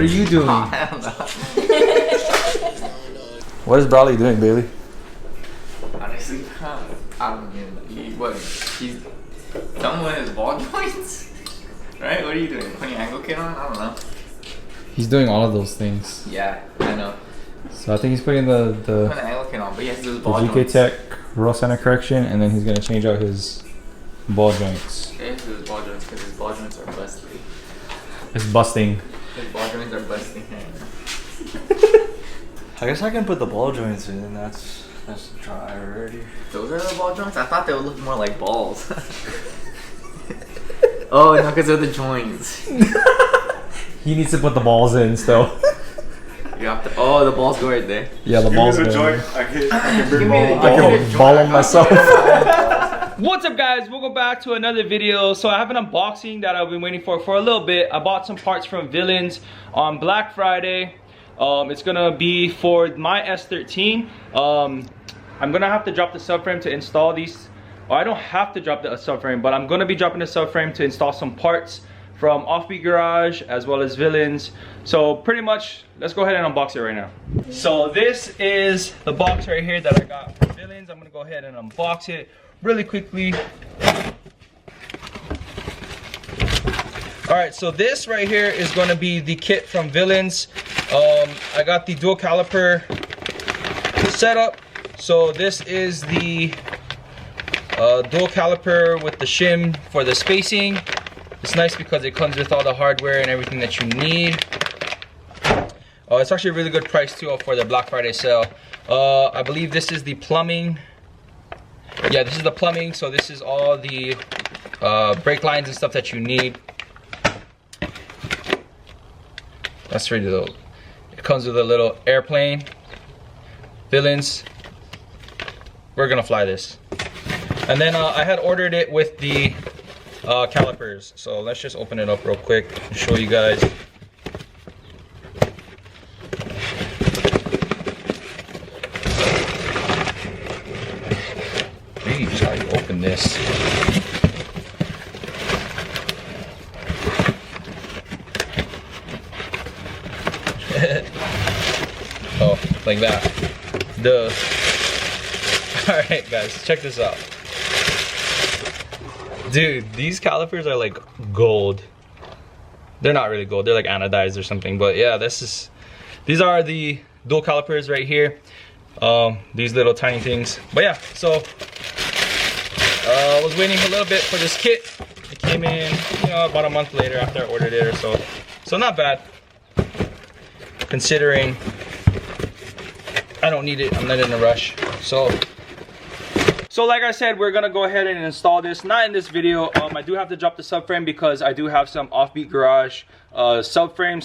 What are you doing? I don't know. What is Bradley doing, Bailey? Honestly, I don't even know. He's done with his ball joints? Right? What are you doing? Putting angle kit on? I don't know. He's doing all of those things. Yeah, I know. So I think he's putting the Putting an angle kit on, but he has to do his ball GK joints. Tech roll center correction, and then he's gonna change out his ball joints. He has to do his ball joints because his ball joints are busted. It's busting. His ball joints are busting. I guess I can put the ball joints in. That's dry already. Those are the ball joints? I thought they would look more like balls. Oh, no, because of the joints. He needs to put the balls in still. You have to. Oh, the balls go right there. Yeah, the balls. Give me the joint. I can bring ball. I can ball them myself. What's up, guys? Welcome back to another video. So I have an unboxing that I've been waiting for a little bit. I bought some parts from Villains on Black Friday. It's gonna be for my S13. I'm gonna have to drop the subframe to install these. Well, I don't have to drop the subframe, but I'm gonna be dropping the subframe to install some parts from Offbeat Garage as well as Villains. So pretty much, let's go ahead and unbox it right now. So this is the box right here that I got from Villains. I'm gonna go ahead and unbox it really quickly. All right, so this right here is gonna be the kit from Villains. I got the dual caliper setup. So this is the dual caliper with the shim for the spacing. It's nice because it comes with all the hardware and everything that you need. It's actually a really good price too for the Black Friday sale. I believe this is the plumbing. Yeah, this is the plumbing. So this is all the brake lines and stuff that you need. That's really dope. It comes with a little airplane. Villains. We're gonna fly this. And then I had ordered it with the calipers. So let's just open it up real quick and show you guys. Jeez, how you open this? Oh, like that. Duh. Alright guys, check this out. Dude, these calipers are like gold. They're not really gold, they're like anodized or something. But yeah, these are the dual calipers right here. These little tiny things. But yeah, so I was waiting a little bit for this kit. It came in, about a month later after I ordered it or so. So not bad, considering I don't need it. I'm not in a rush. So like I said, we're gonna go ahead and install this. Not in this video. I do have to drop the subframe because I do have some Offbeat Garage solid subframe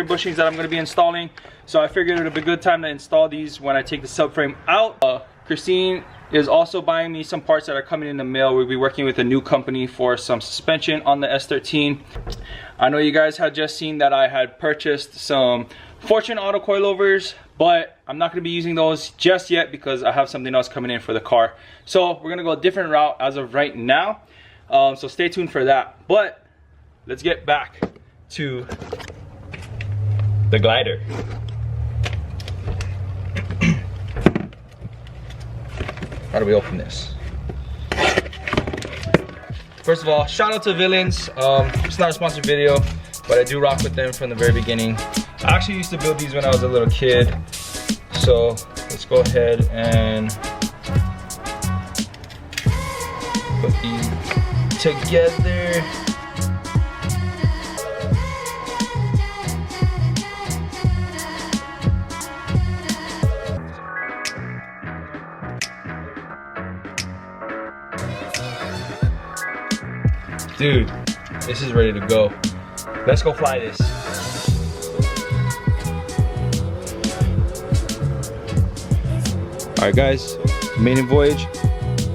bushings that I'm gonna be installing. So I figured it would be a good time to install these when I take the subframe out. Christine is also buying me some parts that are coming in the mail. We'll be working with a new company for some suspension on the S13. I know you guys had just seen that I had purchased some Fortune auto coilovers, but I'm not going to be using those just yet because I have something else coming in for the car. So we're going to go a different route as of right now. So stay tuned for that. But let's get back to the glider. How do we open this? First of all, shout out to Villains. It's not a sponsored video, but I do rock with them from the very beginning. I actually used to build these when I was a little kid. So let's go ahead and put these together. Dude, this is ready to go. Let's go fly this. All right, guys, maiden voyage.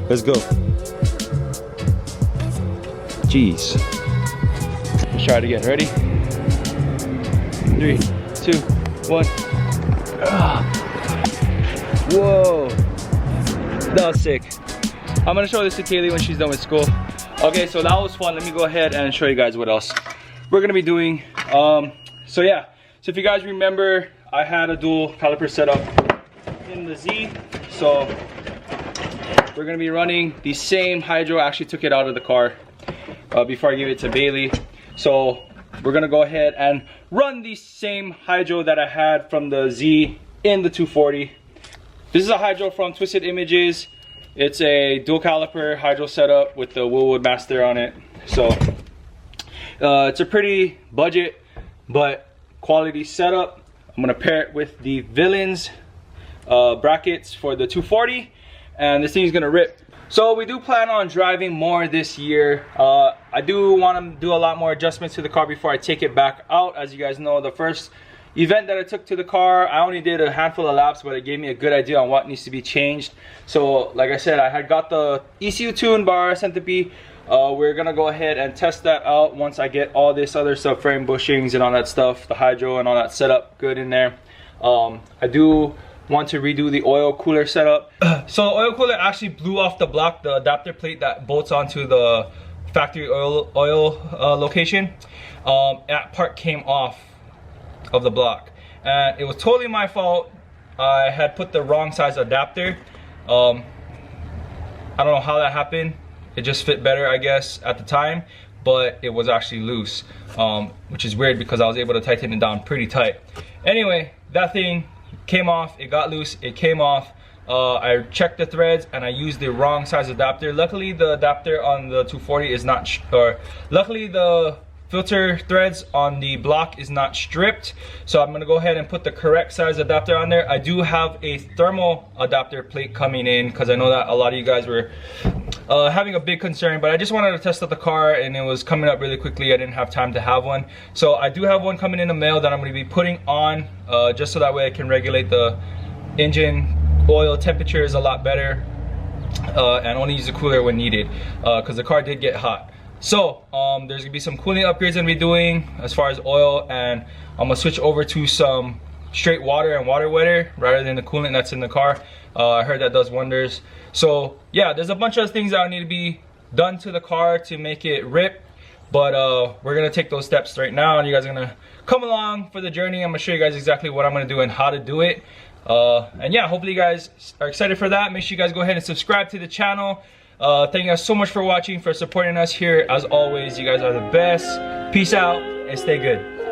Let's go. Jeez. Let's try it again. Ready? 3, 2, 1. Whoa. That was sick. I'm gonna show this to Kaylee when she's done with school. Okay, so that was fun. Let me go ahead and show you guys what else we're gonna be doing. So yeah, So if you guys remember, I had a dual caliper setup in the Z. So we're gonna be running the same hydro. I actually took it out of the car before I gave it to Bailey. So we're gonna go ahead and run the same hydro that I had from the Z in the 240. This is a hydro from Twisted Images. It's a dual caliper hydro setup with the Willwood Master on it. So it's a pretty budget but quality setup. I'm gonna pair it with the Villains brackets for the 240, and this thing's gonna rip. So we do plan on driving more this year. I do want to do a lot more adjustments to the car before I take it back out. As you guys know, the first event that I took to the car, I only did a handful of laps, but it gave me a good idea on what needs to be changed. So like I said, I had got the ECU tune by S13. We're gonna go ahead and test that out once I get all this other subframe bushings and all that stuff, the hydro and all that setup good in there. I do want to redo the oil cooler setup. So the oil cooler actually blew off the block, the adapter plate that bolts onto the factory oil location. That part came off of the block, and it was totally my fault. I had put the wrong size adapter. I don't know how that happened. It just fit better, I guess, at the time, but it was actually loose, which is weird because I was able to tighten it down pretty tight. Anyway, that thing came off, it got loose, it came off. I checked the threads and I used the wrong size adapter. Luckily the adapter on the 240 is not, luckily the filter threads on the block is not stripped. So I'm gonna go ahead and put the correct size adapter on there. I do have a thermal adapter plate coming in because I know that a lot of you guys were having a big concern, but I just wanted to test out the car and it was coming up really quickly. I didn't have time to have one. So I do have one coming in the mail that I'm gonna be putting on just so that way I can regulate the engine oil temperature is a lot better and only use the cooler when needed because the car did get hot. So there's gonna be some cooling upgrades I'm gonna be doing as far as oil, and I'm gonna switch over to some straight water and water wetter rather than the coolant that's in the car. I heard that does wonders. So yeah, there's a bunch of things that need to be done to the car to make it rip, but we're gonna take those steps right now and you guys are gonna come along for the journey. I'm gonna show you guys exactly what I'm gonna do and how to do it. And yeah, hopefully you guys are excited for that. Make sure you guys go ahead and subscribe to the channel. Thank you guys so much for watching, for supporting us here. As always, you guys are the best. Peace out and stay good.